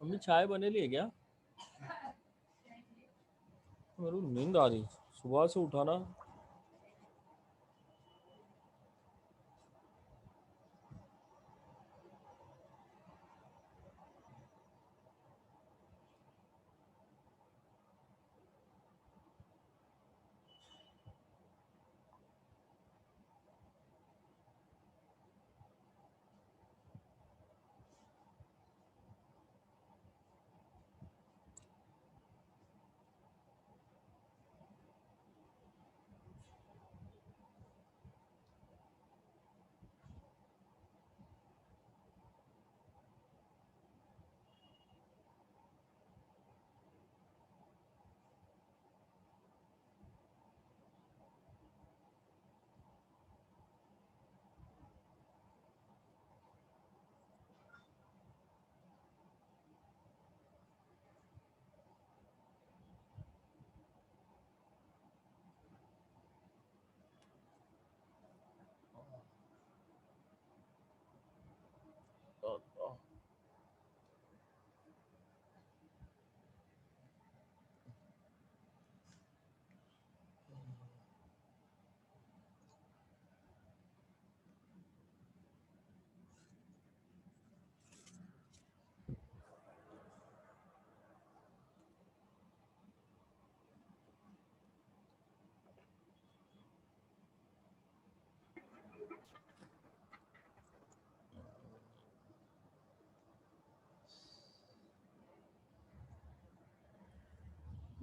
Mummy चाय बने ली है क्या? मेरे को नींद आ रही, सुबह से उठा ना।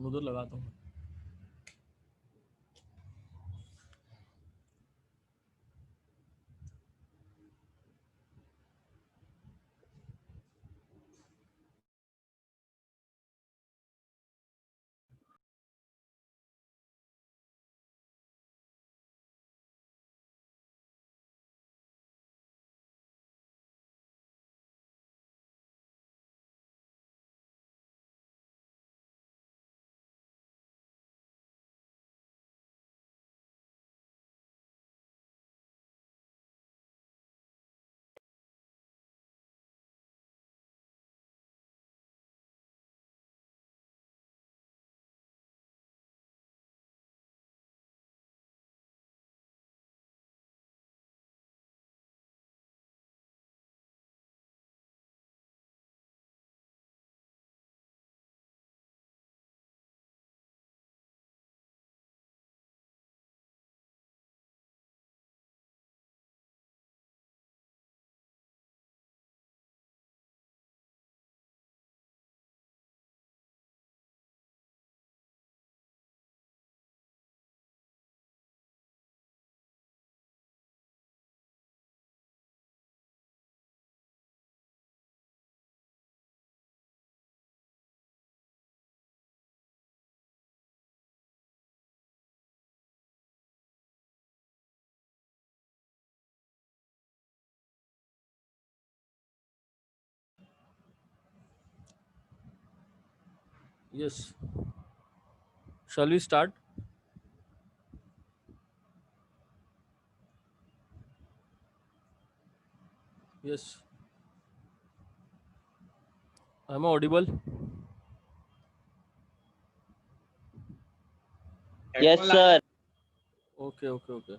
उधर लगाता हूँ। Yes, shall we start? Yes, I am audible? Yes, sir. Okay, okay, okay.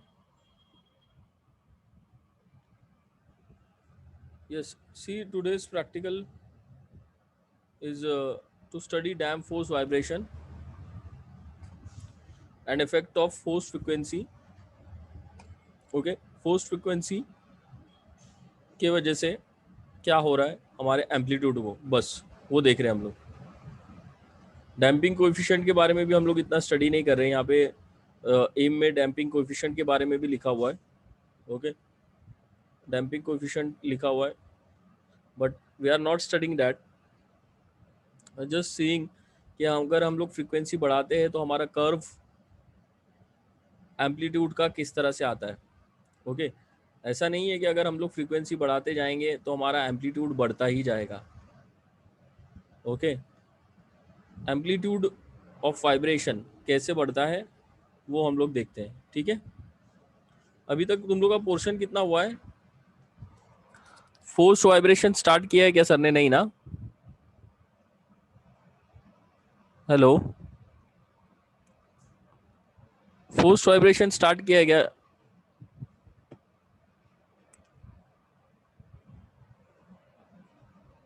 Yes, see, today's practical is to study dam force vibration and effect of force frequency. Okay, force frequency के वजह से क्या हो रहा है हमारे amplitude को, बस वो देख रहे हैं हम लोग। डैम्पिंग कोएफिशिएंट के बारे में भी हम लोग इतना स्टडी नहीं कर रहे हैं। यहाँ पे एम में डैम्पिंग कोएफिशिएंट के बारे में भी लिखा हुआ है। ओके, डैम्पिंग कोएफिशिएंट लिखा हुआ है, but we are not studying that, just seeing कि अगर हम लोग फ्रीक्वेंसी बढ़ाते हैं तो हमारा कर्व एम्पलीट्यूड का किस तरह से आता है। ओके, ऐसा नहीं है कि अगर हम लोग फ्रीक्वेंसी बढ़ाते जाएंगे तो हमारा एम्पलीट्यूड बढ़ता ही जाएगा। ओके, एम्पलीट्यूड ऑफ वाइब्रेशन कैसे बढ़ता है वो हम लोग देखते हैं। ठीक है, अभी तक तुम लोग का पोर्शन कितना हुआ है? फोर्स वाइब्रेशन स्टार्ट किया है क्या सर ने? नहीं ना? हेलो, फोर्स्ड वाइब्रेशन स्टार्ट किया गया?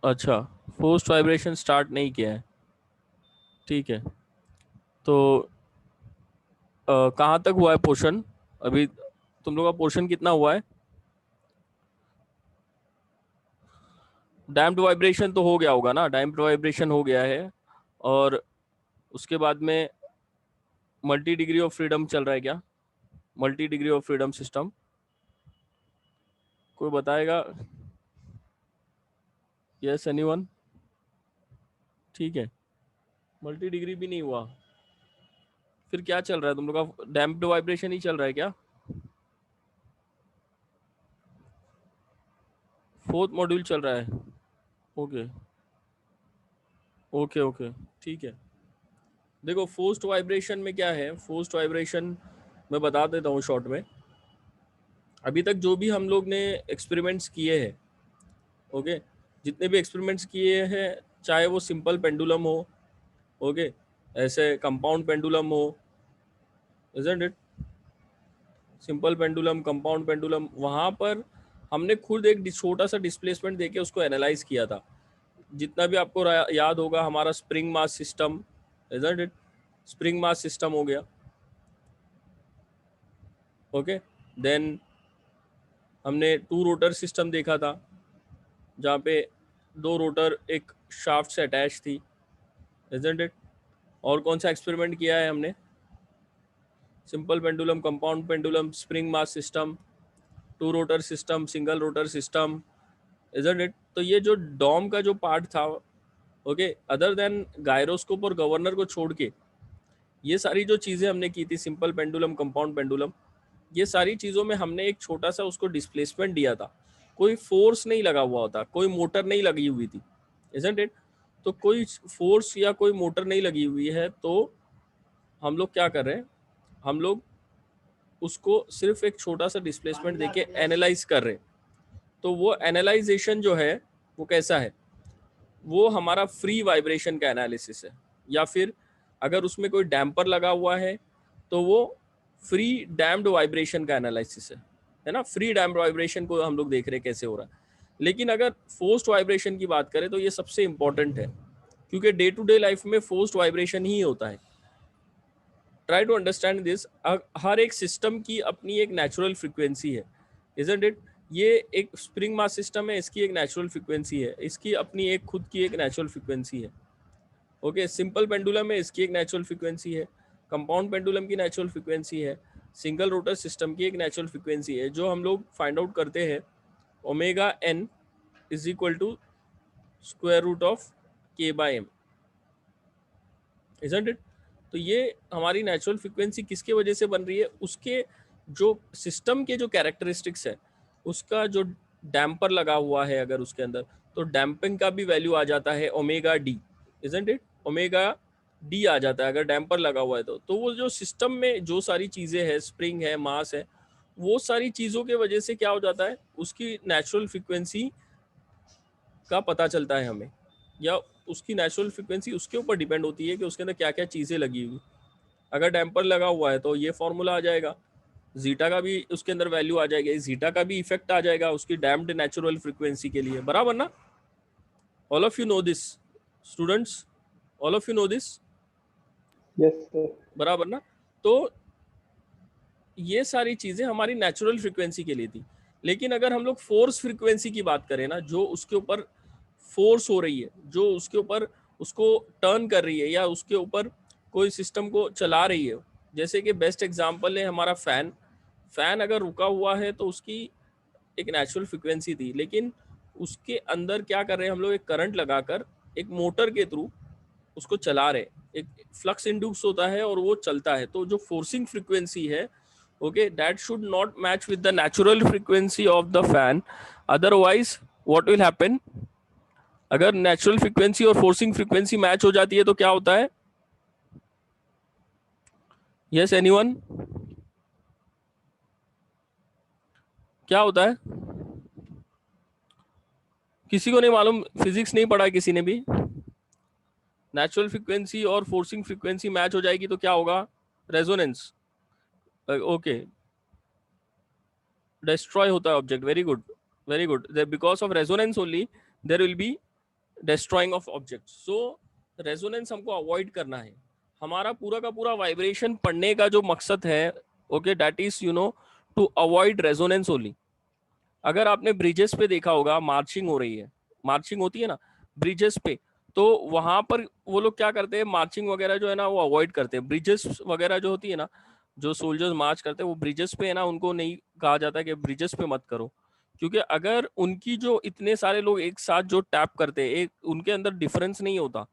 अच्छा, फोर्स्ड वाइब्रेशन स्टार्ट नहीं किया है, ठीक है। तो कहाँ तक हुआ है पोर्शन अभी? तुम लोग का पोर्शन कितना हुआ है? डैम्प्ड वाइब्रेशन तो हो गया होगा ना, डैम्प्ड वाइब्रेशन हो गया है। और उसके बाद में मल्टी डिग्री ऑफ फ्रीडम चल रहा है क्या? Multi degree of freedom system कोई बताएगा? Yes anyone? ठीक है, मल्टी डिग्री भी नहीं हुआ, फिर क्या चल रहा है तुम लोग का? डैम्प्ड वाइब्रेशन ही चल रहा है क्या? फोर्थ मॉड्यूल चल रहा है? ओके ओके ओके, ठीक है। देखो फोर्स्ड वाइब्रेशन में क्या है, फोर्स्ड वाइब्रेशन मैं बता देता हूँ शॉर्ट में। अभी तक जो भी हम लोग ने एक्सपेरिमेंट्स किए हैं, ओके, जितने भी एक्सपेरिमेंट्स किए हैं, चाहे वो सिंपल पेंडुलम हो, ओके, ऐसे कंपाउंड पेंडुलम हो, isn't it, simple pendulum, compound pendulum, वहाँ पर हमने खुद एक छोटा सा डिस्प्लेसमेंट देके उसको एनालाइज किया था। जितना भी आपको याद होगा, हमारा spring mass system, isn't it, spring mass system हो गया, ओके। देन हमने टू रोटर सिस्टम देखा था, जहाँ पे दो रोटर एक शाफ्ट से अटैच थी, इजंट इट। और कौन सा एक्सपेरिमेंट किया है हमने? Simple pendulum, compound pendulum, spring mass system, two rotor system, single rotor system, isn't it. तो ये जो डॉम का जो पार्ट था, ओके, अदर देन गायरोस्कोप और गवर्नर को छोड़ के, ये सारी जो चीज़ें हमने की थी, सिंपल पेंडुलम, कंपाउंड पेंडुलम, ये सारी चीज़ों में हमने एक छोटा सा उसको डिस्प्लेसमेंट दिया था। कोई फोर्स नहीं लगा हुआ होता, कोई मोटर नहीं लगी हुई थी, इजंट इट। तो कोई फोर्स या कोई मोटर नहीं लगी हुई है, तो हम लोग क्या कर रहे हैं, हम लोग उसको सिर्फ एक छोटा सा डिस्प्लेसमेंट देके एनालाइज कर रहे हैं। तो वो एनालाइजेशन जो है वो कैसा है, वो हमारा फ्री वाइब्रेशन का एनालिसिस है, या फिर अगर उसमें कोई डैम्पर लगा हुआ है तो वो फ्री डैम्प्ड वाइब्रेशन का एनालिसिस है ना। फ्री डैम्प्ड वाइब्रेशन को हम लोग देख रहे हैं कैसे हो रहा है। लेकिन अगर फोर्स्ड वाइब्रेशन की बात करें तो ये सबसे इंपॉर्टेंट है, क्योंकि डे टू डे लाइफ में फोर्स्ड वाइब्रेशन ही होता है। Try to understand this. हर एक सिस्टम की अपनी एक नेचुरल फ्रिक्वेंसी है, इजंट इट। ये एक स्प्रिंग मास सिस्टम है, इसकी एक नेचुरल फ्रिक्वेंसी है, इसकी अपनी एक खुद की एक नेचुरल फ्रिक्वेंसी है, ओके। सिंपल पेंडुलम में इसकी एक नेचुरल फ्रिक्वेंसी है, कंपाउंड पेंडुलम की नेचुरल फ्रिक्वेंसी है, सिंगल रोटर सिस्टम की एक नेचुरल फ्रिक्वेंसी है, जो हम लोग फाइंड आउट करते हैं omega N is equal to square root of K by M, isn't it. तो ये हमारी नेचुरल फ्रिक्वेंसी किसके वजह से बन रही है, उसके जो सिस्टम के जो कैरेक्टरिस्टिक्स है, उसका जो डैम्पर लगा हुआ है अगर उसके अंदर, तो डैम्पिंग का भी वैल्यू आ जाता है omega D, isn't it. Omega D आ जाता है अगर डैम्पर लगा हुआ है तो वो जो सिस्टम में जो सारी चीज़ें हैं, स्प्रिंग है, मास है, वो सारी चीज़ों के वजह से क्या हो जाता है, उसकी नेचुरल फ्रिक्वेंसी का पता चलता है हमें, या उसकी नेचुरल फ्रिक्वेंसी उसके ऊपर डिपेंड होती है कि उसके अंदर क्या क्या चीज़ें लगी हुई। अगर डैम्पर लगा हुआ है तो ये फॉर्मूला आ जाएगा, जीटा का भी उसके अंदर वैल्यू आ जाएगी, जीटा का भी इफेक्ट आ जाएगा उसकी डैम्प्ड नेचुरल फ्रिक्वेंसी के लिए, बराबर ना? All of you know this students, all of you know this, yes sir. बराबर ना? तो ये सारी चीज़ें हमारी नेचुरल फ्रिक्वेंसी के लिए थी। लेकिन अगर हम लोग फोर्स फ्रिक्वेंसी की बात करें ना, जो उसके ऊपर फोर्स हो रही है, जो उसके ऊपर उसको टर्न कर रही है, या उसके ऊपर कोई सिस्टम को चला रही है, जैसे कि बेस्ट एग्जांपल है हमारा फैन। फैन अगर रुका हुआ है तो उसकी एक नेचुरल फ्रिक्वेंसी थी, लेकिन उसके अंदर क्या कर रहे हैं हम लोग, एक करंट लगाकर एक मोटर के थ्रू उसको चला रहे, एक फ्लक्स इंड्यूस होता है और वो चलता है। तो जो फोर्सिंग फ्रीक्वेंसी है, okay, that should not match with the natural frequency of the fan, otherwise what will happen, अगर नेचुरल फ्रीक्वेंसी और फोर्सिंग फ्रीक्वेंसी मैच हो जाती है तो क्या होता है? Yes anyone? क्या होता है? किसी को नहीं मालूम? फिजिक्स नहीं पढ़ा किसी ने भी? नेचुरल फ्रीक्वेंसी और फोर्सिंग फ्रीक्वेंसी मैच हो जाएगी तो क्या होगा, रेजोनेंस, ओके, डिस्ट्रॉय होता है object, very good, very good, because of resonance only there will be destroying of object. So resonance हमको अवॉइड करना है। हमारा पूरा का पूरा वाइब्रेशन पढ़ने का जो मकसद है, okay, that is you know to avoid resonance only. अगर आपने ब्रिजेस पे देखा होगा, मार्चिंग हो रही है, मार्चिंग होती है ना ब्रिजेस पे, तो वहां पर वो लोग क्या करते हैं, मार्चिंग वगैरह जो है ना वो अवॉइड करते हैं। ब्रिजेस वगैरह जो होती है ना, जो सोल्जर्स मार्च करते हैं वो ब्रिजेस पे है ना, उनको नहीं कहा जाता कि ब्रिजेस पे मत करो, क्योंकि अगर उनकी जो इतने सारे लोग एक साथ जो टैप करते हैं, एक उनके अंदर डिफरेंस नहीं होता,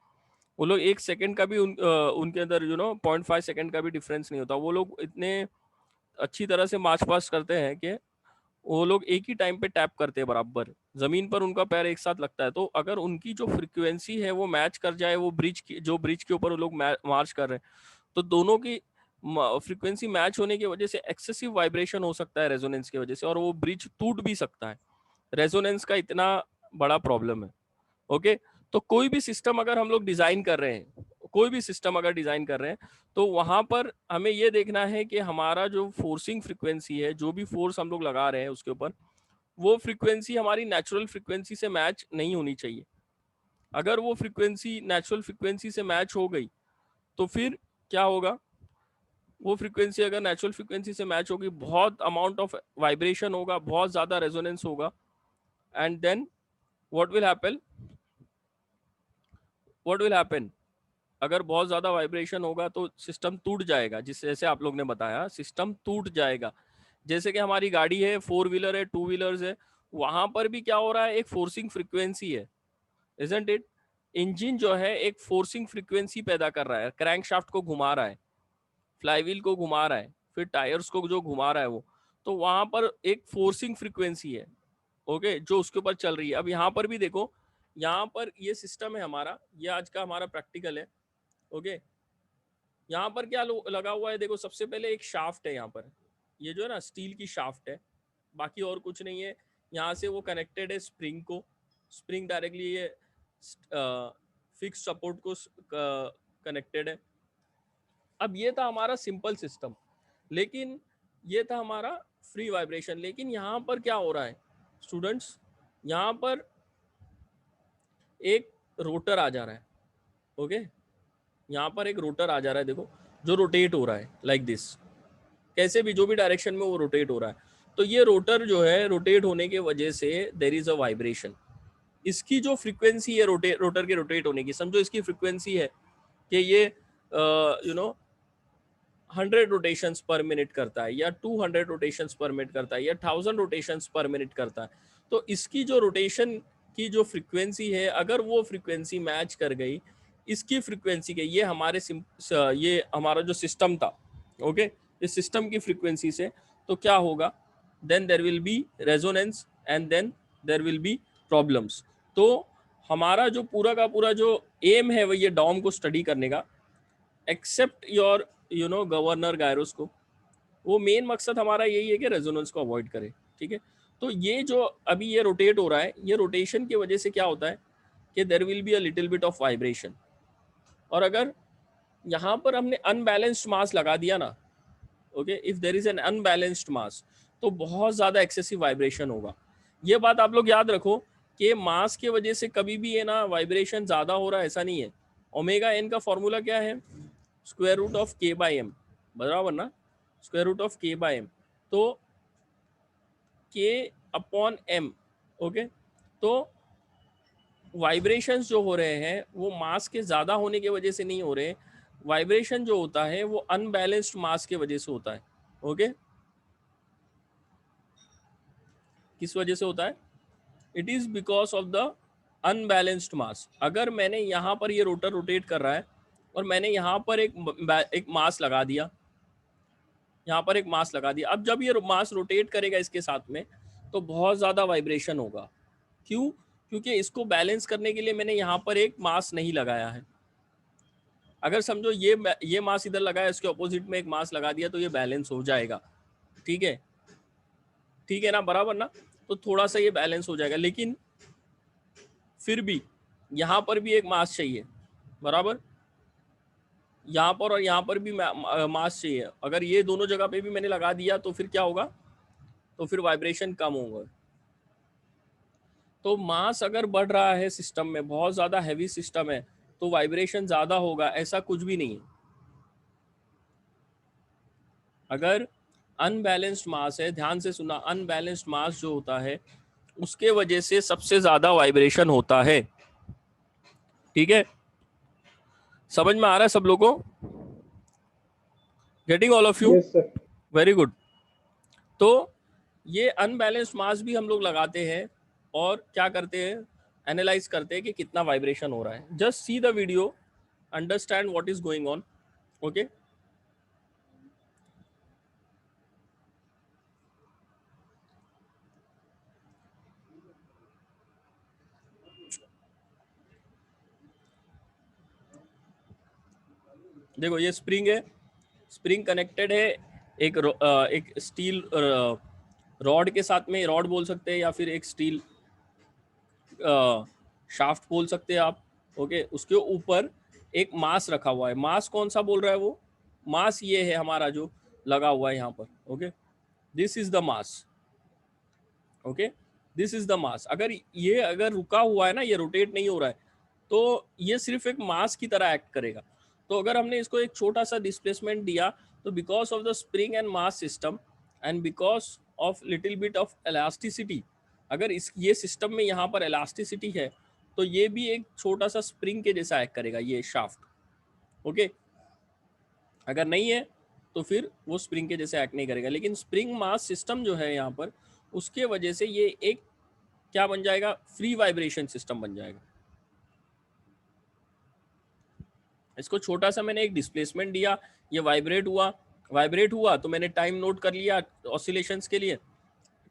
वो लोग 1 सेकंड का भी उनके अंदर 0.5 सेकंड का भी डिफरेंस नहीं होता, वो लोग इतने अच्छी तरह से मार्च पास करते हैं कि वो लोग एक ही टाइम पे टैप करते हैं बराबर, जमीन पर उनका पैर एक साथ लगता है। तो अगर उनकी जो फ्रीक्वेंसी है वो मैच कर जाए, वो ब्रिज के ऊपर वो लोग मार्च कर रहे हैं, तो दोनों की फ्रीक्वेंसी मैच होने की वजह से एक्सेसिव वाइब्रेशन हो सकता है रेजोनेंस की वजह से, और वो ब्रिज टूट भी सकता है। रेजोनेंस का इतना बड़ा प्रॉब्लम है। ओके, तो कोई भी सिस्टम अगर हम लोग डिजाइन कर रहे हैं, कोई भी सिस्टम अगर डिजाइन कर रहे हैं, तो वहां पर हमें ये देखना है कि हमारा जो फोर्सिंग फ्रीक्वेंसी है, जो भी फोर्स हम लोग लगा रहे हैं उसके ऊपर, वो फ्रीक्वेंसी हमारी नेचुरल फ्रीक्वेंसी से मैच नहीं होनी चाहिए। अगर वो फ्रीक्वेंसी नेचुरल फ्रीक्वेंसी से मैच हो गई तो फिर क्या होगा, वो फ्रीक्वेंसी अगर नेचुरल फ्रीक्वेंसी से मैच होगी, बहुत अमाउंट ऑफ वाइब्रेशन होगा, बहुत ज्यादा रेजोनेंस होगा, and then what will happen, what will happen, अगर बहुत ज्यादा वाइब्रेशन होगा तो सिस्टम टूट जाएगा, जिस जैसे आप लोग ने बताया सिस्टम टूट जाएगा। जैसे कि हमारी गाड़ी है, 4 व्हीलर है, 2 व्हीलर्स है, वहां पर भी क्या हो रहा है, एक फोर्सिंग फ्रीक्वेंसी है, इजंट इट। इंजन जो है एक फोर्सिंग फ्रीक्वेंसी पैदा कर रहा है, क्रैंक शाफ्ट को घुमा रहा है, फ्लाईव्हील को घुमा रहा है, फिर टायर्स को जो घुमा रहा है वो, तो वहां पर एक फोर्सिंग फ्रीक्वेंसी है, ओके, जो उसके ऊपर चल रही है। अब यहाँ पर भी देखो, यहाँ पर ये सिस्टम है हमारा, ये आज का हमारा प्रैक्टिकल है, ओके। यहाँ पर क्या लगा हुआ है, देखो सबसे पहले एक शाफ्ट है यहाँ पर, ये जो है ना स्टील की शाफ्ट है, बाकी और कुछ नहीं है। यहाँ से वो कनेक्टेड है स्प्रिंग को, स्प्रिंग डायरेक्टली ये फिक्स सपोर्ट को कनेक्टेड है। अब ये था हमारा सिंपल सिस्टम, लेकिन ये था हमारा फ्री वाइब्रेशन। लेकिन यहाँ पर क्या हो रहा है स्टूडेंट्स, यहाँ पर एक रोटर आ जा रहा है, ओके, यहाँ पर एक रोटर आ जा रहा है, देखो, जो रोटेट हो रहा है लाइक दिस, कैसे भी जो भी डायरेक्शन में वो रोटेट हो रहा है। तो ये रोटर जो है रोटेट होने की वजह से देयर इज अ वाइब्रेशन। इसकी जो फ्रीक्वेंसी है रोटर के रोटेट होने की, समझो इसकी फ्रीक्वेंसी है कि ये 100 रोटेशंस पर मिनट करता है, या 200 रोटेशंस पर मिनट करता है, या 1000 रोटेशंस पर मिनट करता है। तो इसकी जो रोटेशन की जो फ्रीक्वेंसी है, अगर वो फ्रीक्वेंसी मैच कर गई इसकी फ्रीक्वेंसी के, ये हमारा जो सिस्टम था, ओके, इस सिस्टम की फ्रीक्वेंसी से, तो क्या होगा, then there will be resonance and then there will be problems. तो हमारा जो पूरा का पूरा जो एम है वो ये डॉम को स्टडी करने का, एक्सेप्ट योर गवर्नर गायरोस्कोप, वो मेन मकसद हमारा यही है कि रेजोनेंस को अवॉइड करें, ठीक है। तो ये जो अभी ये रोटेट हो रहा है, ये रोटेशन की वजह से क्या होता है कि there will be a little bit of vibration. और अगर यहाँ पर हमने अनबैलेंस्ड मास लगा दिया ना, okay, if there is an unbalanced mass, तो बहुत ज्यादा एक्सेसिव वाइब्रेशन होगा। ये बात आप लोग याद रखो कि मास की वजह से कभी भी है ना वाइब्रेशन ज्यादा हो रहा है, ऐसा नहीं है। ओमेगा एन का फॉर्मूला क्या है, स्क्वायर रूट ऑफ के बाई एम, बराबर ना, स्क्वायर रूट ऑफ के बाई एम। तो के अपॉन एम, ओके। तो वाइब्रेशंस जो हो रहे हैं वो मास के ज़्यादा होने की वजह से नहीं हो रहे, वाइब्रेशन जो होता है वो अनबैलेंस्ड मास के वजह से होता है, ओके। किस वजह से होता है, it is because of the unbalanced mass. अगर मैंने यहाँ पर ये रोटर रोटेट कर रहा है और मैंने यहाँ पर एक मास लगा दिया, यहाँ पर एक मास लगा दिया, अब जब ये मास रोटेट करेगा इसके साथ में, तो बहुत ज़्यादा वाइब्रेशन होगा। क्यों, क्योंकि इसको बैलेंस करने के लिए मैंने यहाँ पर एक मास नहीं लगाया है। अगर समझो ये मास इधर लगाया, इसके ऑपोजिट में एक मास लगा दिया, तो ये बैलेंस हो जाएगा, ठीक है, ठीक है ना, बराबर ना। तो थोड़ा सा ये बैलेंस हो जाएगा, लेकिन फिर भी यहाँ पर भी एक मास चाहिए, बराबर। यहाँ पर और यहाँ पर भी मास चाहिए। अगर ये दोनों जगह पे भी मैंने लगा दिया तो फिर क्या होगा, तो फिर वाइब्रेशन कम होगा। तो मास अगर बढ़ रहा है सिस्टम में, बहुत ज़्यादा हैवी सिस्टम है, तो वाइब्रेशन ज़्यादा होगा, ऐसा कुछ भी नहीं है। अगर अनबैलेंस्ड मास है, ध्यान से सुना, अनबैलेंस्ड मास जो होता है उसके वजह से सबसे ज़्यादा वाइब्रेशन होता है। ठीक है, समझ में आ रहा है सब लोगों को? Getting all of you? Yes, sir. Very good. तो ये अनबैलेंस्ड मास भी हम लोग लगाते हैं और क्या करते हैं, एनालाइज करते हैं कि कितना वाइब्रेशन हो रहा है। Just see the video, understand what is going on. Okay, देखो ये स्प्रिंग है, स्प्रिंग कनेक्टेड है एक स्टील रॉड के साथ में, रॉड बोल सकते हैं या फिर एक स्टील शाफ्ट बोल सकते हैं आप। ओके, उसके ऊपर एक मास रखा हुआ है। मास कौन सा बोल रहा है वो? मास ये है हमारा जो लगा हुआ है यहाँ पर। Okay, this is the mass. Okay, this is the mass. अगर रुका हुआ है ना, ये रोटेट नहीं हो रहा है, तो ये सिर्फ एक मास की तरह एक्ट करेगा। तो अगर हमने इसको एक छोटा सा डिस्प्लेसमेंट दिया, तो because of the spring and mass system and because of little bit of elasticity, अगर इस ये सिस्टम में यहाँ पर इलास्टिसिटी है, तो ये भी एक छोटा सा स्प्रिंग के जैसा एक्ट करेगा ये शाफ्ट। ओके, अगर नहीं है तो फिर वो स्प्रिंग के जैसे एक्ट नहीं करेगा। लेकिन स्प्रिंग मास सिस्टम जो है यहाँ पर, उसके वजह से ये एक क्या बन जाएगा, फ्री वाइब्रेशन सिस्टम बन जाएगा। इसको छोटा सा मैंने एक डिस्प्लेसमेंट दिया, ये वाइब्रेट हुआ तो मैंने टाइम नोट कर लिया ऑसिलेशंस के लिए,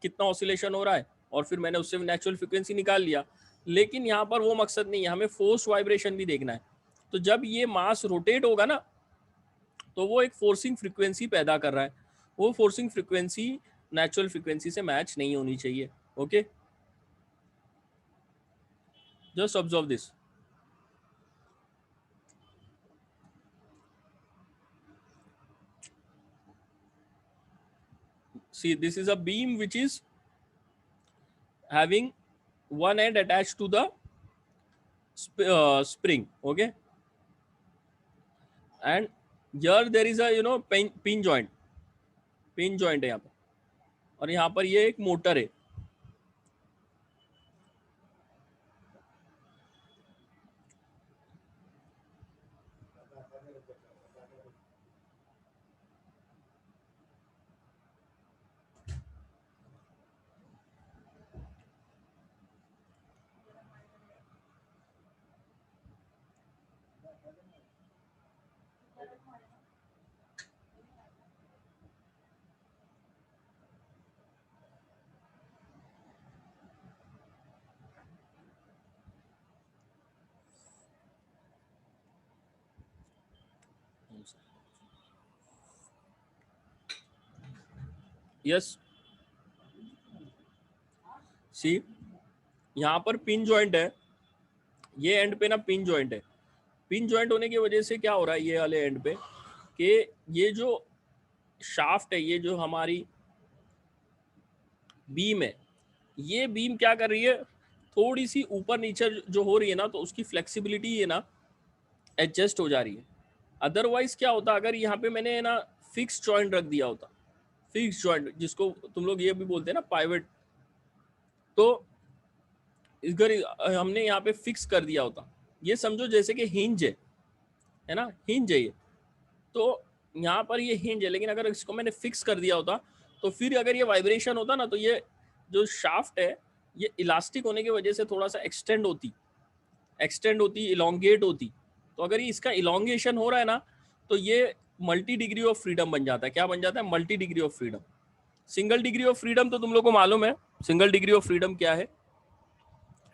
कितना ऑसिलेशन हो रहा है, और फिर मैंने उससे नेचुरल फ्रीक्वेंसी निकाल लिया। लेकिन यहाँ पर वो मकसद नहीं है, हमें फोर्स वाइब्रेशन भी देखना है। तो जब ये मास रोटेट होगा ना, तो वो एक फोर्सिंग फ्रीक्वेंसी पैदा कर रहा है। वो फोर्सिंग फ्रीक्वेंसी नेचुरल फ्रीक्वेंसी से मैच नहीं होनी चाहिए। Okay, just observe this. See, this is a beam which is having one end attached to the spring. Okay, and here there is a pin joint है यहाँ पर, और यहाँ पर ये एक मोटर है। यस, सी, यहाँ पर पिन जॉइंट है, ये एंड पे ना पिन जॉइंट है। पिन जॉइंट होने की वजह से क्या हो रहा है ये वाले एंड पे, कि ये जो शाफ्ट है, ये जो हमारी बीम है, ये बीम क्या कर रही है, थोड़ी सी ऊपर नीचे जो हो रही है ना, तो उसकी फ्लेक्सिबिलिटी है ना एडजस्ट हो जा रही है। अदरवाइज क्या होता, अगर यहाँ पे मैंने ना फिक्स जॉइंट रख दिया होता, फिक्स जॉइंट जिसको तुम लोग ये भी बोलते हैं ना पाइवट, तो इधर हमने यहाँ पे फिक्स कर दिया होता, ये समझो जैसे कि हिंज है ना, हिंज है ये, तो यहाँ पर ये हिंज है, लेकिन अगर इसको मैंने फिक्स कर दिया होता, तो फिर अगर ये वाइब्रेशन होता ना, तो ये जो शाफ्ट है ये इलास्टिक होने की वजह से थोड़ा सा एक्सटेंड होती, इलोंगेट होती। तो अगर ये इसका इलोंगेशन हो रहा है ना, तो ये मल्टी डिग्री ऑफ फ्रीडम बन जाता है। क्या बन जाता है? Multi degree of freedom. Single degree of freedom तो तुम लोग को मालूम है, सिंगल डिग्री ऑफ फ्रीडम क्या है।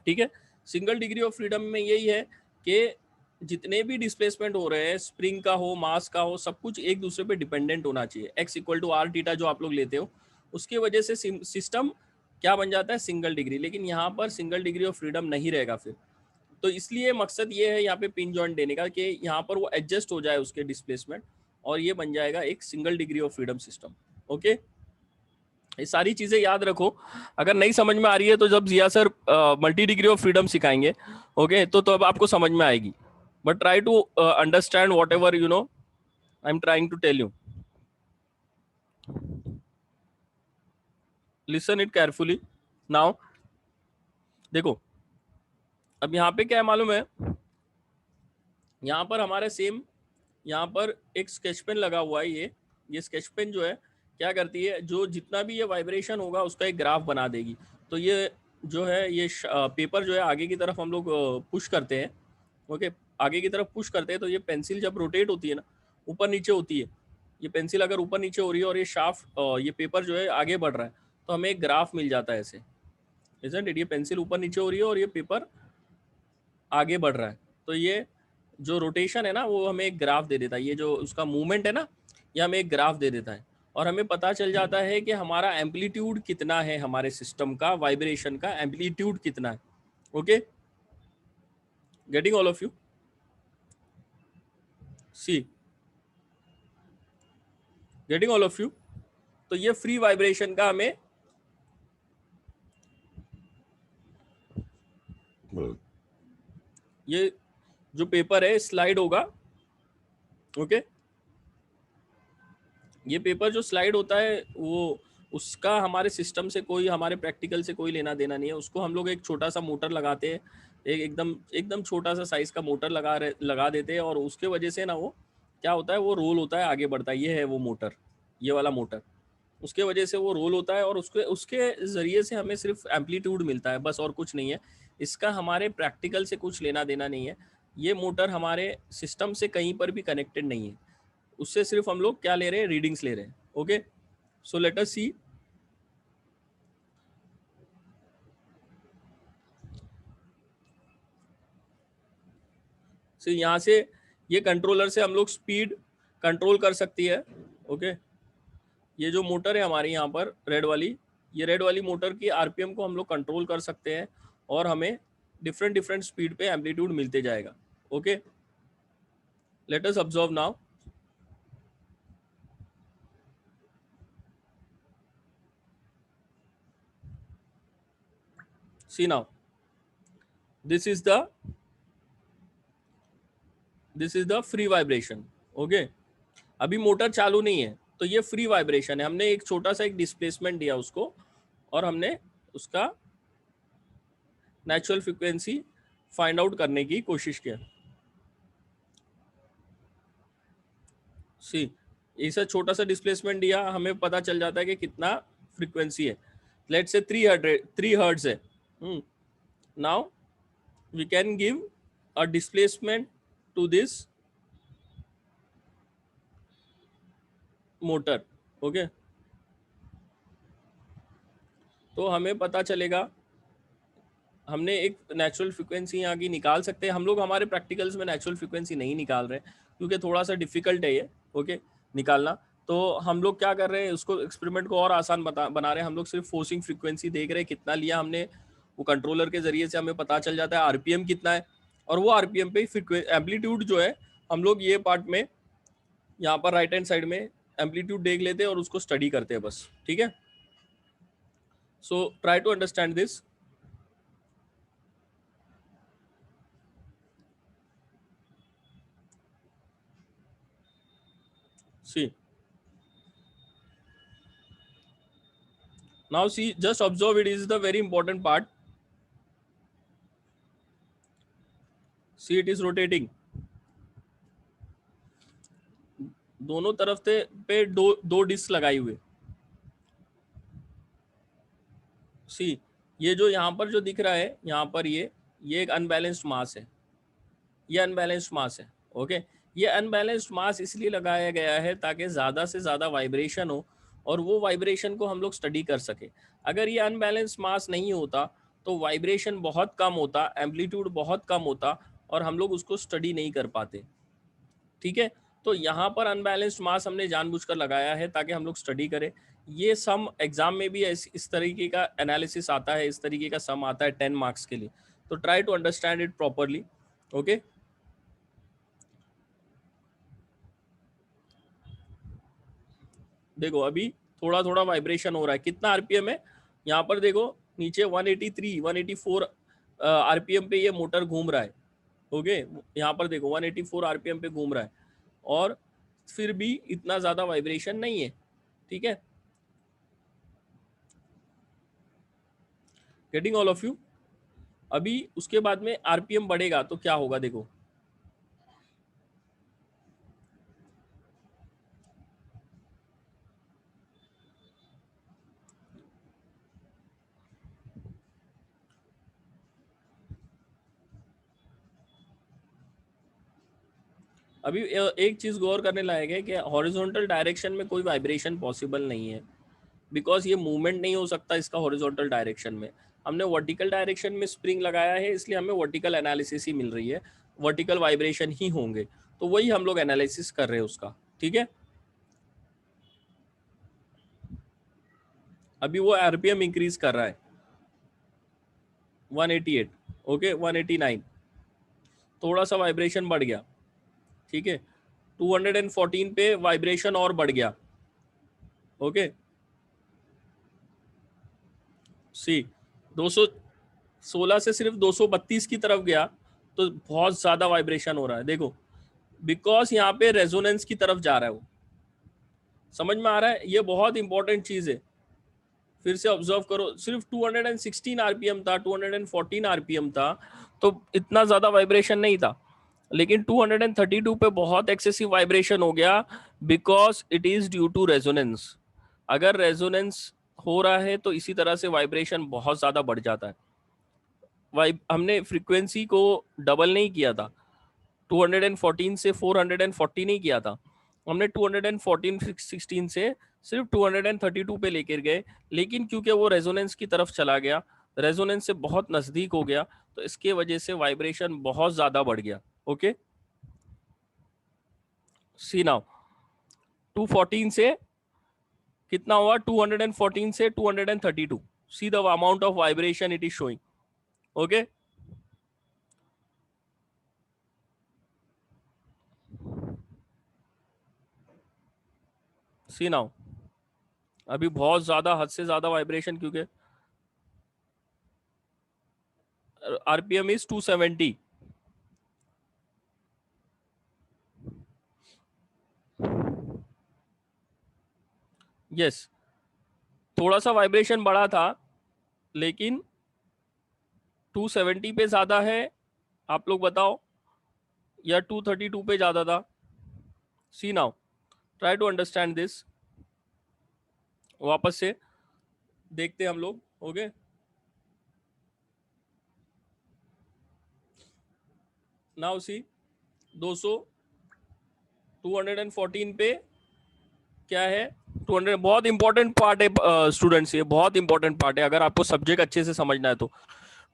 ठीक है, सिंगल डिग्री ऑफ फ्रीडम में यही है कि जितने भी डिस्प्लेसमेंट हो रहे हैं, स्प्रिंग का हो, मास का हो, सब कुछ एक दूसरे पे डिपेंडेंट होना चाहिए। x equal to R theta जो आप लोग लेते हो, उसकी वजह से सिस्टम क्या बन जाता है, सिंगल डिग्री। लेकिन यहाँ पर सिंगल डिग्री ऑफ फ्रीडम नहीं रहेगा फिर। तो इसलिए मकसद ये है यहाँ पे पिन जॉइंट देने का कि यहाँ पर वो एडजस्ट हो जाए उसके डिस्प्लेसमेंट, और ये बन जाएगा एक single degree of freedom system. Okay, ये सारी चीजें याद रखो। अगर नहीं समझ में आ रही है तो जब Jiya sir multi degree of freedom सिखाएंगे, ओके, तो अब आपको समझ में आएगी। But try to understand whatever you know I am trying to tell you. Listen it carefully. Now देखो, अब यहाँ पे क्या है मालूम है, यहाँ पर हमारे सेम यहाँ पर एक स्केच पेन लगा हुआ है। ये स्केच पेन जो है क्या करती है, जो जितना भी ये वाइब्रेशन होगा उसका एक ग्राफ बना देगी। तो ये जो है ये पेपर जो है आगे की तरफ हम लोग पुश करते हैं। ओके, आगे की तरफ पुश करते हैं तो ये पेंसिल जब रोटेट होती है ना, ऊपर नीचे होती है, ये पेंसिल अगर ऊपर नीचे हो रही है और ये शाफ्ट ये पेपर जो है आगे बढ़ रहा है, तो हमें एक ग्राफ मिल जाता है ऐसे। Isn't it? ये पेंसिल ऊपर नीचे हो रही है और ये पेपर आगे बढ़ रहा है, तो ये जो रोटेशन है ना वो हमें एक ग्राफ दे देता है। ये जो उसका मूवमेंट है ना, ये हमें एक ग्राफ दे देता है, और हमें पता चल जाता है कि हमारा एम्पलीट्यूड कितना है, हमारे सिस्टम का वाइब्रेशन का एम्पलीट्यूड कितना है। Okay, getting all of you? See, getting all of you? तो ये फ्री वाइब्रेशन का हमें ये जो पेपर है स्लाइड होगा। ओके, ये पेपर जो स्लाइड होता है वो उसका हमारे सिस्टम से कोई, हमारे प्रैक्टिकल से कोई लेना देना नहीं है। उसको हम लोग एक छोटा सा मोटर लगाते हैं, एकदम एकदम छोटा सा साइज का मोटर लगा देते हैं, और उसके वजह से ना वो क्या होता है, वो रोल होता है, आगे बढ़ता है। ये है वो मोटर, ये वाला मोटर, उसके वजह से वो रोल होता है, और उसके उसके ज़रिए से हमें सिर्फ एम्पलीट्यूड मिलता है बस, और कुछ नहीं है। इसका हमारे प्रैक्टिकल से कुछ लेना देना नहीं है। ये मोटर हमारे सिस्टम से कहीं पर भी कनेक्टेड नहीं है, उससे सिर्फ हम लोग क्या ले रहे हैं, रीडिंग्स ले रहे हैं। ओके, सो लेट अस सी। यहाँ से ये कंट्रोलर से हम लोग स्पीड कंट्रोल कर सकती है। ओके, ये जो मोटर है हमारी यहाँ पर रेड वाली, ये रेड वाली मोटर की आरपीएम को हम लोग कंट्रोल कर सकते हैं, और हमें डिफरेंट डिफरेंट स्पीड पे एम्पलीट्यूड मिलते जाएगा। Okay, let us observe now. See now, this is the free vibration. Okay, अभी मोटर चालू नहीं है, तो ये फ्री वाइब्रेशन है। हमने एक छोटा सा एक डिस्प्लेसमेंट दिया उसको, और हमने उसका नेचुरल फ्रीक्वेंसी फाइंड आउट करने की कोशिश किया। सी, ऐसा छोटा सा डिस्प्लेसमेंट दिया, हमें पता चल जाता है कि कितना फ्रीक्वेंसी है। लेट्स से 3 हर्ट्ज है। Now we can give a displacement to this motor. Okay, तो हमें पता चलेगा, हमने एक नेचुरल फ्रीक्वेंसी यहाँ की निकाल सकते हैं हम लोग। हमारे प्रैक्टिकल्स में नेचुरल फ्रीक्वेंसी नहीं निकाल रहे क्योंकि थोड़ा सा डिफिकल्ट है ये। ओके, निकालना। तो हम लोग क्या कर रहे हैं, उसको एक्सपेरिमेंट को और आसान बना रहे हैं। हम लोग सिर्फ फोर्सिंग फ्रीक्वेंसी देख रहे हैं, कितना लिया हमने, वो कंट्रोलर के जरिए से हमें पता चल जाता है आरपीएम कितना है, और वो आरपीएम पे एम्पलीट्यूड जो है हम लोग ये पार्ट में यहाँ पर राइट हैंड साइड में एम्पलीट्यूड देख लेते हैं और उसको स्टडी करते हैं बस। ठीक है, so try to understand this. See, now see, just observe, it is the very important part. See, it is rotating. दोनों तरफ से पे दो डिस्क लगाई हुए। सी, ये जो यहाँ पर जो दिख रहा है, यहाँ पर ये एक अनबैलेंस्ड मास है, ये अनबैलेंस्ड मास है। ओके, ये अनबैलेंस्ड मास इसलिए लगाया गया है ताकि ज़्यादा से ज़्यादा वाइब्रेशन हो, और वो वाइब्रेशन को हम लोग स्टडी कर सके। अगर ये अनबैलेंस्ड मास नहीं होता तो वाइब्रेशन बहुत कम होता, एम्पलीट्यूड बहुत कम होता, और हम लोग उसको स्टडी नहीं कर पाते। ठीक है, तो यहाँ पर अनबैलेंस्ड मास हमने जानबूझकर लगाया है ताकि हम लोग स्टडी करें। ये सम एग्जाम में भी इस तरीके का एनालिसिस आता है, इस तरीके का सम आता है 10 मार्क्स के लिए। तो try to understand it properly. Okay, देखो अभी थोड़ा थोड़ा वाइब्रेशन हो रहा है. कितना आरपीएम है यहाँ पर देखो, नीचे 183 184 आरपीएम पे ये मोटर घूम रहा है. ओके, यहाँ पर देखो 184 आरपीएम पे घूम रहा है और फिर भी इतना ज्यादा वाइब्रेशन नहीं है. ठीक है, गेटिंग ऑल ऑफ यू. अभी उसके बाद में आरपीएम बढ़ेगा तो क्या होगा देखो. अभी एक चीज गौर करने लायक है कि हॉरिजॉन्टल डायरेक्शन में कोई वाइब्रेशन पॉसिबल नहीं है, बिकॉज ये मूवमेंट नहीं हो सकता इसका हॉरिजॉन्टल डायरेक्शन में. हमने वर्टिकल डायरेक्शन में स्प्रिंग लगाया है, इसलिए हमें वर्टिकल एनालिसिस ही मिल रही है, वर्टिकल वाइब्रेशन ही होंगे, तो वही हम लोग एनालिसिस कर रहे हैं उसका. ठीक है, अभी वो आरपीएम इंक्रीज कर रहा है 188. ओके, 189, थोड़ा सा वाइब्रेशन बढ़ गया. ठीक है, 214 पे वाइब्रेशन और बढ़ गया. ओके, सी 216 से सिर्फ 232 की तरफ गया तो बहुत ज्यादा वाइब्रेशन हो रहा है. देखो, बिकॉज यहाँ पे रेजोनेंस की तरफ जा रहा है वो. समझ में आ रहा है, ये बहुत इंपॉर्टेंट चीज है. फिर से ऑब्जर्व करो, सिर्फ 216 आरपीएम था, 214 आरपीएम था, तो इतना ज्यादा वाइब्रेशन नहीं था. लेकिन 232 पे बहुत एक्सेसिव वाइब्रेशन हो गया, because it is due to resonance. अगर रेजोनेंस हो रहा है तो इसी तरह से वाइब्रेशन बहुत ज्यादा बढ़ जाता है. हमने फ्रीक्वेंसी को डबल नहीं किया था, 214 से 440 नहीं किया था, हमने 214 16 से सिर्फ 232 पे लेकर गए. लेकिन क्योंकि वो रेजोनेंस की तरफ चला गया, रेजोनेंस से बहुत नजदीक हो गया, तो इसके वजह से वाइब्रेशन बहुत ज्यादा बढ़ गया. ओके, सी नाउ 214 से कितना हुआ, 214 से 232. See the amount of vibration it is showing. Okay, see now अभी बहुत ज्यादा, हद से ज्यादा वाइब्रेशन, क्योंकि आरपीएम इज 270. यस, थोड़ा सा वाइब्रेशन बढ़ा था, लेकिन 270 पे ज्यादा है, आप लोग बताओ, या 232 पे ज्यादा था. See now, try to understand this. वापस से देखते हैं हम लोग. ओके, नाउ सी 200 214 पे क्या है, 200. बहुत इंपॉर्टेंट पार्ट है स्टूडेंट्स, ये बहुत इंपॉर्टेंट पार्ट है अगर आपको सब्जेक्ट अच्छे से समझना है तो.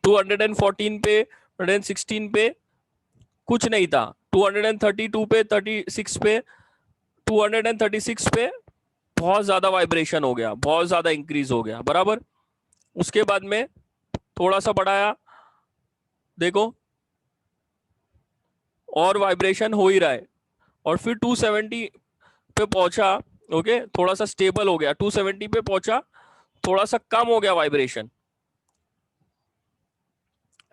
214 पे, 116 पे कुछ नहीं था, 232 पे, 36 पे, 236 पे बहुत ज्यादा वाइब्रेशन हो गया, बहुत ज्यादा इंक्रीज हो गया. बराबर, उसके बाद में थोड़ा सा बढ़ाया, देखो और वाइब्रेशन हो ही रहा है, और फिर 270 पे पहुंचा. ओके, थोड़ा सा स्टेबल हो गया, 270 पे पहुंचा, थोड़ा सा कम हो गया वाइब्रेशन.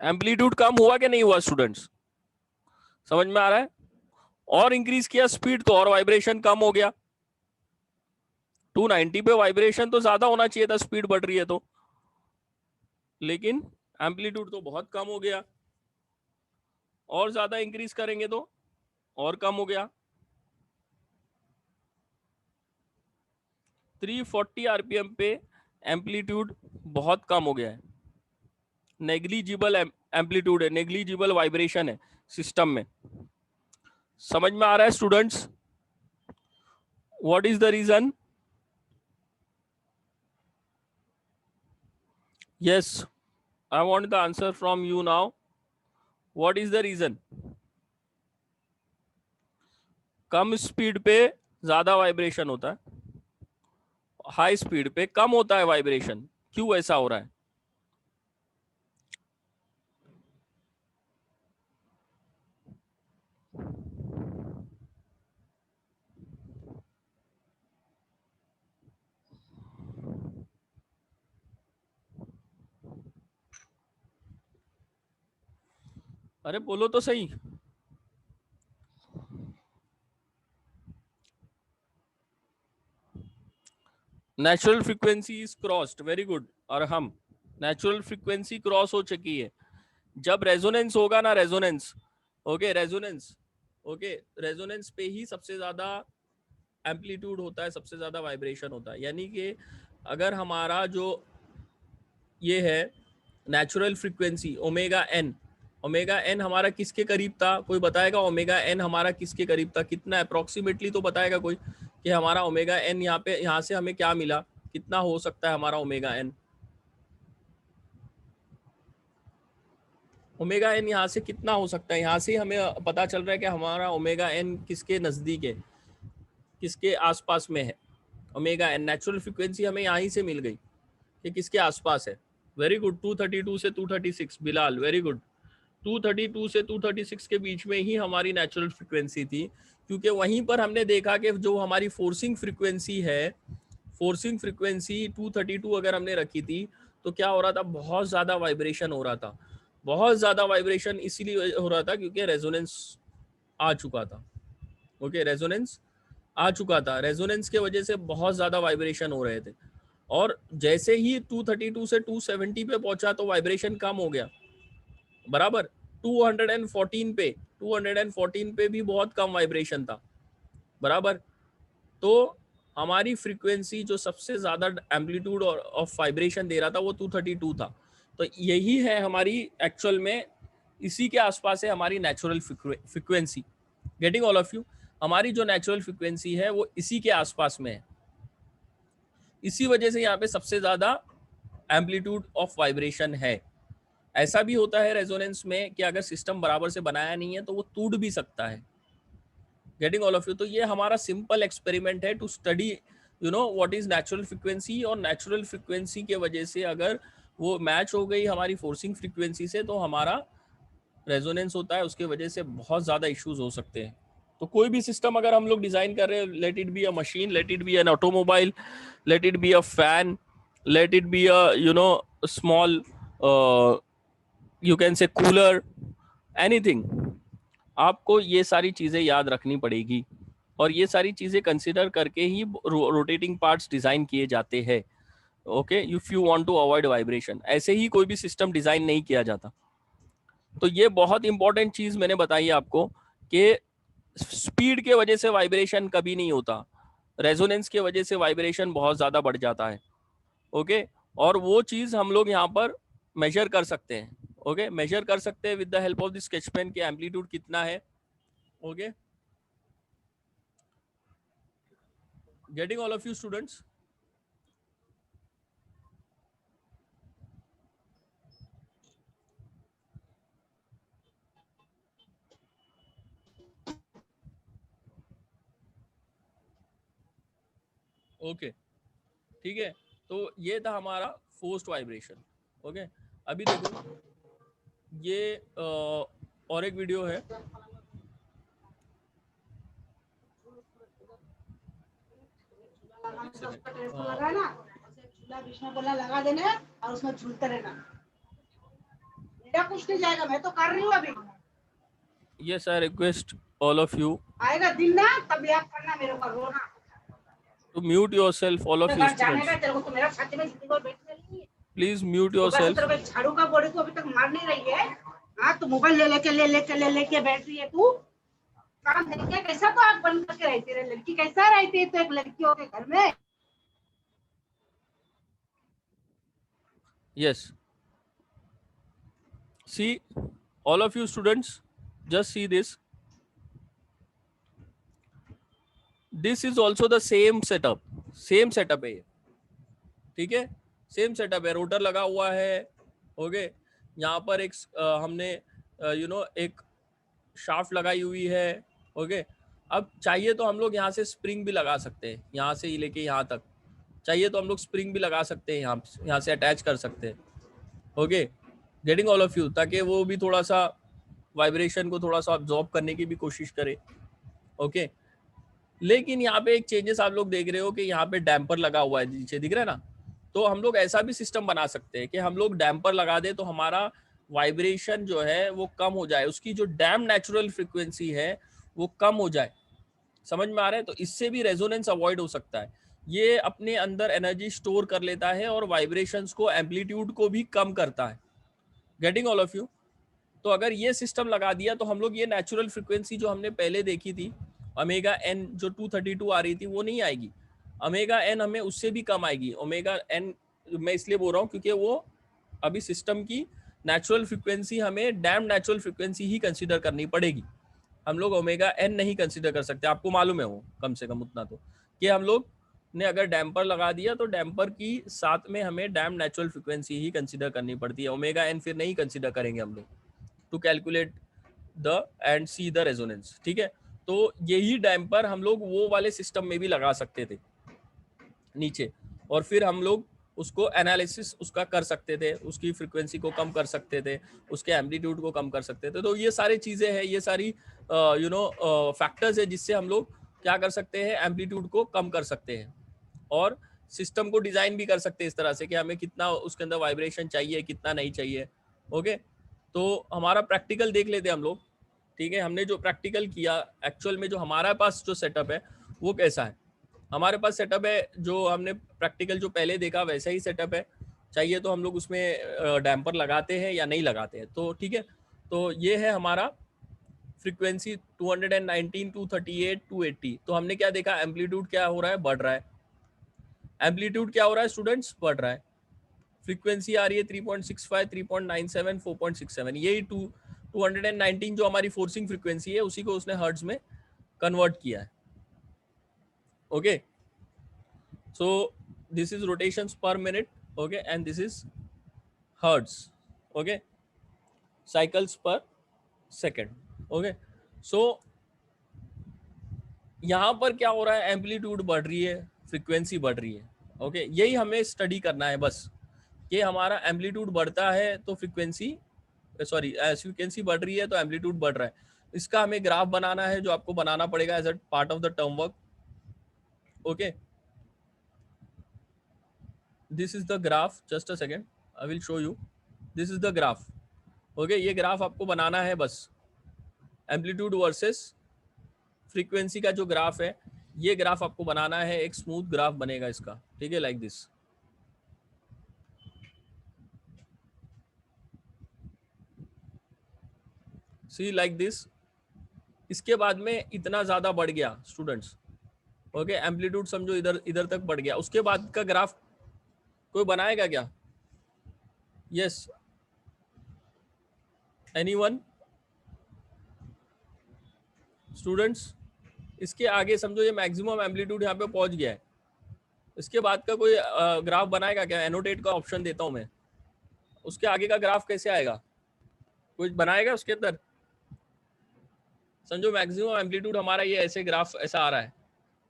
एम्पलीट्यूड कम हुआ कि नहीं हुआ स्टूडेंट्स, समझ में आ रहा है. और इंक्रीज किया स्पीड तो और वाइब्रेशन कम हो गया. 290 पे वाइब्रेशन तो ज्यादा होना चाहिए था, स्पीड बढ़ रही है तो, लेकिन एम्पलीट्यूड तो बहुत कम हो गया. और ज्यादा इंक्रीज करेंगे तो और कम हो गया. 340 आरपीएम पे एम्पलीट्यूड बहुत कम हो गया है, नेग्लिजिबल एम्पलीट्यूड है, नेग्लिजिबल वाइब्रेशन है सिस्टम में. समझ में आ रहा है students, what is the reason. Yes, I want the answer from you now. What is the reason. कम स्पीड पे ज्यादा वाइब्रेशन होता है, हाई स्पीड पे कम होता है वाइब्रेशन, क्यों ऐसा हो रहा है. अरे बोलो तो सही। Natural frequency is crossed, very good. और हम नेचुरल फ्रीक्वेंसी क्रॉस हो चुकी है। जब रेजोनेंस होगा ना, resonance, okay, resonance, okay, resonance पे ही सबसे ज्यादा एम्पलीट्यूड होता है, सबसे ज्यादा वाइब्रेशन होता है। यानी कि अगर हमारा जो ये है natural frequency omega N, omega N हमारा किसके करीब था? कोई बताएगा ओमेगा एन हमारा किसके करीब था? कितना अप्रोक्सीमेटली तो बताएगा कोई कि हमारा ओमेगा एन यहाँ पे, यहाँ से हमें क्या मिला, कितना हो सकता है हमारा ओमेगा एन? ओमेगा एन यहाँ से कितना हो सकता है? यहाँ से हमें पता चल रहा है कि हमारा ओमेगा एन किसके नजदीक है, किसके आसपास में है। ओमेगा एन नेचुरल फ्रीक्वेंसी हमें यहीं से मिल गई कि किसके आसपास है। वेरी गुड, 232 से 236, बिलाल वेरी गुड। 232 से 236 के बीच में ही हमारी नेचुरल फ्रीक्वेंसी थी, क्योंकि वहीं पर हमने देखा कि जो हमारी फोर्सिंग फ्रीक्वेंसी है, फोर्सिंग फ्रीक्वेंसी 232 अगर हमने रखी थी तो क्या हो रहा था? बहुत ज्यादा वाइब्रेशन हो रहा था। बहुत ज्यादा वाइब्रेशन इसीलिए हो रहा था क्योंकि रेजोनेंस आ चुका था। ओके, रेजोनेंस आ चुका था, रेजोनेंस के वजह से बहुत ज्यादा वाइब्रेशन हो रहे थे। और जैसे ही 232 से 270 पे पहुंचा तो वाइब्रेशन कम हो गया, बराबर। 214 पे, 214 पे भी बहुत कम वाइब्रेशन था, बराबर। तो हमारी फ्रीक्वेंसी जो सबसे ज्यादा एम्पलीट्यूड और ऑफ वाइब्रेशन दे रहा था वो 232 था। तो यही है हमारी एक्चुअल में, इसी के आसपास है हमारी natural frequency. Getting all of you? हमारी जो नेचुरल फ्रीक्वेंसी है वो इसी के आसपास में है। इसी वजह से यहाँ पे सबसे ज्यादा एम्पलीट्यूड ऑफ वाइब्रेशन है। ऐसा भी होता है रेजोनेंस में कि अगर सिस्टम बराबर से बनाया नहीं है तो वो टूट भी सकता है। Getting all of you? तो ये हमारा सिंपल एक्सपेरिमेंट है to study what is natural frequency. और नेचुरल फ्रीक्वेंसी के वजह से अगर वो मैच हो गई हमारी फोर्सिंग फ्रीक्वेंसी से तो हमारा रेजोनेंस होता है, उसके वजह से बहुत ज्यादा इश्यूज हो सकते हैं। तो कोई भी सिस्टम अगर हम लोग डिजाइन कर रहे हैं, let it be a machine, let it be an automobile, let it be a fan, let it be a small, you can say cooler, anything, आपको ये सारी चीजें याद रखनी पड़ेगी। और ये सारी चीजें कंसिडर करके ही रोटेटिंग पार्ट्स डिजाइन किए जाते हैं। Okay, if you want to avoid vibration, ऐसे ही कोई भी सिस्टम डिजाइन नहीं किया जाता। तो ये बहुत इंपॉर्टेंट चीज मैंने बताई आपको कि स्पीड के वजह से वाइब्रेशन कभी नहीं होता, रेजोनेंस के वजह से वाइब्रेशन बहुत ज्यादा बढ़ जाता है। ओके, और वो चीज हम लोग यहाँ पर मेजर कर सकते हैं। ओके, मेजर कर सकते हैं with the help of the sketch pen के एम्पलीट्यूड कितना है। Okay, getting all of you students? Okay, ठीक है। तो ये था हमारा फोर्स्ड वाइब्रेशन। ओके, अभी देखो ये और एक वीडियो है। एक सेकेंड, लगा देना और उसमें झूलते रहना। मेरा कुछ नहीं जाएगा, मैं तो कर रही हूँ अभी। yes, I request all of you आएगा दिन ना, तब याद करना मेरे को, रोना। to mute yourself, all of you घर जाने students, का तेरे को तो मेरा छाती में जितनी बार बैठ रही है। please mute सुबह से yourself. तेरे को झाड़ू का बॉडी को अभी तक मार नहीं रही है। हाँ, तो मोबाइल ले लेके बैठ रही है तू। काम देखे कैसा तो आग बंद करके रहती है लड़की, कैसा रहती है तो एक लड़कियों के घर में। Yes, see, all of you students, just see this. This is also the same setup, same setup है ये, ठीक है, सेम सेटअप है, रोटर लगा हुआ है। ओके, यहाँ पर एक हमने एक शाफ्ट लगाई हुई है। ओके, अब चाहिए तो हम लोग यहाँ से स्प्रिंग भी लगा सकते हैं, यहाँ से लेके यहाँ तक चाहिए तो हम लोग स्प्रिंग भी लगा सकते हैं, यहाँ से अटैच कर सकते हैं। Okay, getting all of you? ताकि वो भी थोड़ा सा वाइब्रेशन को थोड़ा सा ऑब्जॉर्ब करने की भी कोशिश करे। ओके, लेकिन यहाँ पे एक चेंजेस आप लोग देख रहे हो कि यहाँ पे डैम्पर लगा हुआ है, नीचे दिख रहा है ना। तो हम लोग ऐसा भी सिस्टम बना सकते हैं कि हम लोग डैम्पर लगा दे तो हमारा वाइब्रेशन जो है वो कम हो जाए, उसकी जो डैम नेचुरल फ्रीक्वेंसी है वो कम हो जाए। समझ में आ रहा है? तो इससे भी रेजोनेंस अवॉइड हो सकता है। ये अपने अंदर एनर्जी स्टोर कर लेता है और वाइब्रेशंस को, एम्पलीट्यूड को भी कम करता है। Getting all of you? तो अगर ये सिस्टम लगा दिया तो हम लोग ये नेचुरल फ्रीक्वेंसी जो हमने पहले देखी थी ओमेगा एन जो 232 आ रही थी वो नहीं आएगी। ओमेगा एन हमें उससे भी कम आएगी। ओमेगा एन मैं इसलिए बोल रहा हूँ क्योंकि वो अभी सिस्टम की नेचुरल फ्रीक्वेंसी हमें डैम नेचुरल फ्रीक्वेंसी ही कंसीडर करनी पड़ेगी। हम लोग ओमेगा एन नहीं कंसीडर कर सकते। आपको मालूम है वो, कम से कम उतना तो, कि हम लोग ने अगर डैम्पर लगा दिया तो डैम्पर की साथ में हमें डैम नेचुरल फ्रीक्वेंसी ही कंसीडर करनी पड़ती है। ओमेगा एन फिर नहीं कंसीडर करेंगे हम लोग to calculate the and see the resonance. ठीक है, तो यही डैम्पर हम लोग वो वाले सिस्टम में भी लगा सकते थे नीचे, और फिर हम लोग उसको एनालिसिस उसका कर सकते थे, उसकी फ्रीक्वेंसी को कम कर सकते थे, उसके एम्पलीट्यूड को कम कर सकते थे। तो ये सारी चीज़ें हैं, ये सारी फैक्टर्स है जिससे हम लोग क्या कर सकते हैं, एम्पलीट्यूड को कम कर सकते हैं और सिस्टम को डिज़ाइन भी कर सकते हैं इस तरह से कि हमें कितना उसके अंदर वाइब्रेशन चाहिए, कितना नहीं चाहिए। ओके, तो हमारा प्रैक्टिकल देख लेते हैं हम लोग। ठीक है, हमने जो प्रैक्टिकल किया एक्चुअल में जो हमारा पास जो सेटअप है वो कैसा है। हमारे पास सेटअप है जो हमने प्रैक्टिकल जो पहले देखा वैसा ही सेटअप है। चाहिए तो हम लोग उसमें डैम्पर लगाते हैं या नहीं लगाते हैं। तो ठीक है, तो ये है हमारा फ्रीक्वेंसी 219, 238, 280। तो हमने क्या देखा, एम्पलीट्यूड क्या हो रहा है, बढ़ रहा है। एम्पलीट्यूड क्या हो रहा है स्टूडेंट्स, बढ़ रहा है। फ्रीक्वेंसी आ रही है 3.65, 3.97, 4.67। यही 219 जो हमारी फोर्सिंग फ्रीक्वेंसी है उसी को उसने हर्ट्ज में कन्वर्ट किया है। Okay, so this is rotations per minute, okay, and this is hertz, okay, cycles per second, okay। so यहाँ पर क्या हो रहा है, एम्पलीट्यूड बढ़ रही है, फ्रीक्वेंसी बढ़ रही है। ओके, यही हमें स्टडी करना है बस, कि हमारा एम्पलीट्यूड बढ़ता है तो फ्रीक्वेंसी फ्रीक्वेंसी बढ़ रही है तो एम्पलीट्यूड बढ़ रहा है। इसका हमें ग्राफ बनाना है जो आपको बनाना पड़ेगा as a part of the term work. Okay, this is the graph, just a second, I will show you, this is the graph। Okay, ये ग्राफ आपको बनाना है बस, एम्पलीट्यूड वर्सेस फ्रीक्वेंसी का जो ग्राफ है ये ग्राफ आपको बनाना है। एक स्मूथ ग्राफ बनेगा इसका, ठीक है, like this. See like this. इसके बाद में इतना ज्यादा बढ़ गया स्टूडेंट्स, ओके, एम्पलीट्यूड समझो इधर इधर तक बढ़ गया। उसके बाद का ग्राफ कोई बनाएगा क्या? Yes, anyone students? इसके आगे समझो ये मैक्सिमम एम्पलीट्यूड यहाँ पे पहुंच गया है। इसके बाद का कोई ग्राफ बनाएगा क्या? एनोटेट का ऑप्शन देता हूं मैं। उसके आगे का ग्राफ कैसे आएगा? कोई बनाएगा उसके अंदर? समझो मैक्सिमम एम्पलीट्यूड हमारा ये ऐसे ग्राफ ऐसा आ रहा है,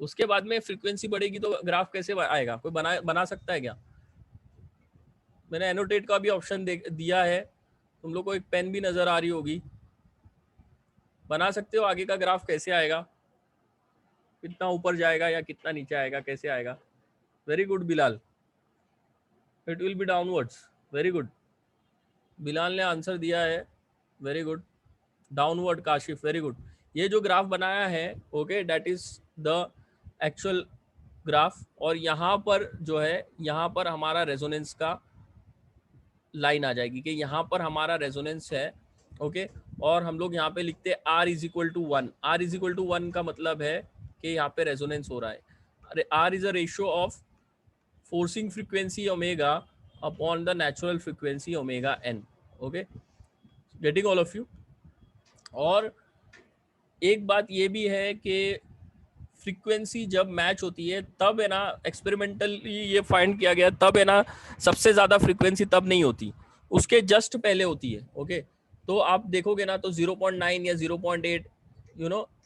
उसके बाद में फ्रीक्वेंसी बढ़ेगी तो ग्राफ कैसे आएगा? कोई बना सकता है क्या? मैंने एनोटेट का भी ऑप्शन दिया है, तुम लोग को एक पेन भी नजर आ रही होगी। बना सकते हो आगे का ग्राफ कैसे आएगा, कितना ऊपर जाएगा या कितना नीचे आएगा, कैसे आएगा? Very good Bilal, it will be downwards. Very good, Bilal ने आंसर दिया है, very good. Downward Kashif, very good. ये जो ग्राफ बनाया है, okay, that is the actual graph. और यहाँ पर जो है, यहाँ पर हमारा रेजोनेंस का लाइन आ जाएगी कि यहाँ पर हमारा रेजोनेंस है, ओके। और हम लोग यहाँ पे लिखते हैं R is equal to 1। R is equal to 1 का मतलब है कि यहाँ पे रेजोनेंस हो रहा है। R is a ratio of forcing frequency omega upon the natural frequency omega n, okay, getting all of you. और एक बात ये भी है कि फ्रीक्वेंसी जब मैच होती है तब है ना, एक्सपेरिमेंटली ये फाइंड किया गया, तब है ना सबसे ज्यादा फ्रीक्वेंसी तब नहीं होती, उसके जस्ट पहले होती है। ओके, तो आप देखोगे ना तो 0.9 या 0.8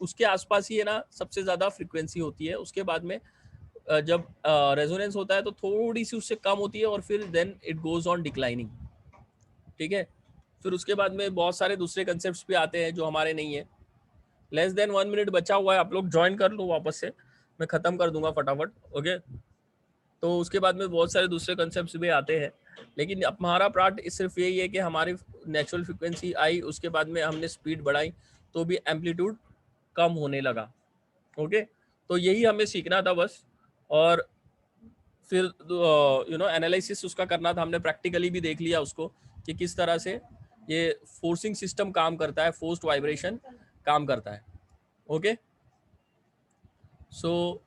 उसके आसपास ही है ना सबसे ज्यादा फ्रीक्वेंसी होती है। उसके बाद में जब रेजोनेंस होता है तो थोड़ी सी उससे कम होती है और फिर then it goes on declining. ठीक है, फिर उसके बाद में बहुत सारे दूसरे कंसेप्ट भी आते हैं जो हमारे नहीं है। लेस देन 1 मिनट बचा हुआ है, आप लोग ज्वाइन कर लो वापस से, मैं खत्म कर दूंगा फटाफट। ओके, तो उसके बाद में बहुत सारे दूसरे कंसेप्ट भी आते हैं, लेकिन अब हमारा पार्ट सिर्फ यही है कि हमारी नेचुरल फ्रिक्वेंसी आई, उसके बाद में हमने स्पीड बढ़ाई तो भी एम्पलीट्यूड कम होने लगा। ओके, तो यही हमें सीखना था बस, और फिर एनालिसिस उसका करना था। हमने प्रैक्टिकली भी देख लिया उसको कि किस तरह से ये फोर्सिंग सिस्टम काम करता है, फोर्स्ड वाइब्रेशन काम करता है। ओके, सो